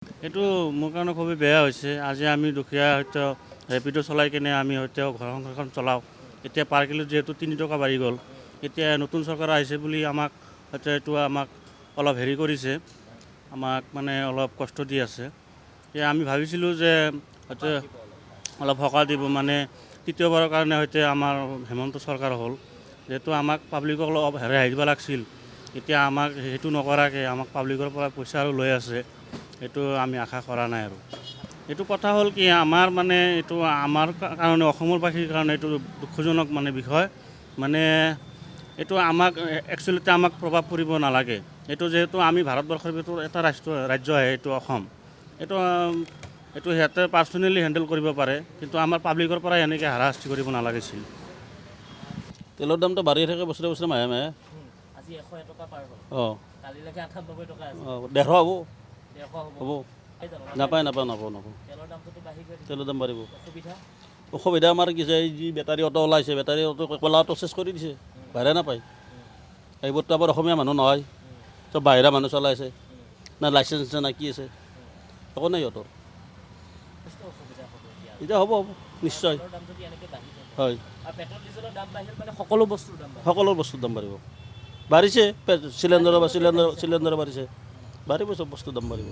এইটো মোৰ কাৰণে খুবেই বেয়া হৈছে। আজি আমি দুখীয়া হয়তো ৰেপিডো চলাই কিনে আমি হয়তো ঘৰ সংসাৰখন চলাওঁ। এতিয়া পাৰ কিলো যিহেতু 3 টকা বাঢ়ি গ'ল। এতিয়া নতুন চৰকাৰ আহিছে বুলি আমাক হয়তো এইটো আমাক অলপ হেৰি কৰিছে, আমাক মানে অলপ কষ্ট দি আছে। এতিয়া আমি ভাবিছিলোঁ যে হয়তো অলপ সকাহ দিব, মানে তৃতীয়বাৰৰ কাৰণে হয়তো আমাৰ হেমন্ত চৰকাৰ হ'ল, যিহেতু আমাক পাব্লিকক অলপ ৰেহাই দিব লাগিছিল। এতিয়া আমাক সেইটো নকৰাকৈ আমাক পাব্লিকৰ পৰা পইচা আৰু লৈ আছে, সেইটো আমি আশা কৰা নাই। আৰু এইটো কথা হ'ল কি, আমাৰ মানে এইটো আমাৰ কাৰণে, অসমৰ বাসীৰ কাৰণে এইটো দুখজনক মানে বিষয়। মানে এইটো আমাক একচুৱেলিতে আমাক প্ৰভাৱ পৰিব নালাগে। এইটো যিহেতু আমি ভাৰতবৰ্ষৰ ভিতৰত এটা ৰাজ্য আহে, এইটো অসম। এইটো সিহঁতে পাৰ্চনেলি হেণ্ডেল কৰিব পাৰে, কিন্তু আমাৰ পাব্লিকৰ পৰা এনেকৈ হাৰাশাস্তি কৰিব নালাগিছিল। তেলৰ দামটো বাঢ়ি থাকে বছৰে বছৰে, মাহে মাহে। আজি 101 টকা পাৰ হ'ল। অঁ, কালিলৈকে 98 টকা আছে। 150 হ'ব। 150 হ'ব। নাপায়। নাপাওঁ। তেলৰ দামটোতো বাঢ়ি গৈ তেলৰ দাম বাঢ়িব। অসুবিধা। অসুবিধা আমাৰ কি যে, এই যি বেটাৰী অটো ওলাইছে, বেটাৰী অটো কলা অটো চেছ কৰি দিছে, ভাড়া নাপায়। এইবোৰতো আমাৰ অসমীয়া মানুহ নহয়, চব বাহিৰা মানুহ চলাইছে, না লাইচেঞ্চ আছে না কি আছে, একো নাই সিহঁতৰ। অসুবিধা হ'ব এতিয়া হ'ব নিশ্চয়। তেলৰ দাম যদি এনেকৈ বাঢ়ি থাকে হয়, আৰু পেট্ৰল ডিজেলৰ দাম বাঢ়িল মানে সকলো বস্তুৰ দাম বাঢ়িল। সকলো বস্তুৰ দাম বাঢ়িব। বাঢ়িছে চিলিণ্ডাৰৰ বাঢ়িছে, বাঢ়িব চব বস্তুৰ দাম বাঢ়িব।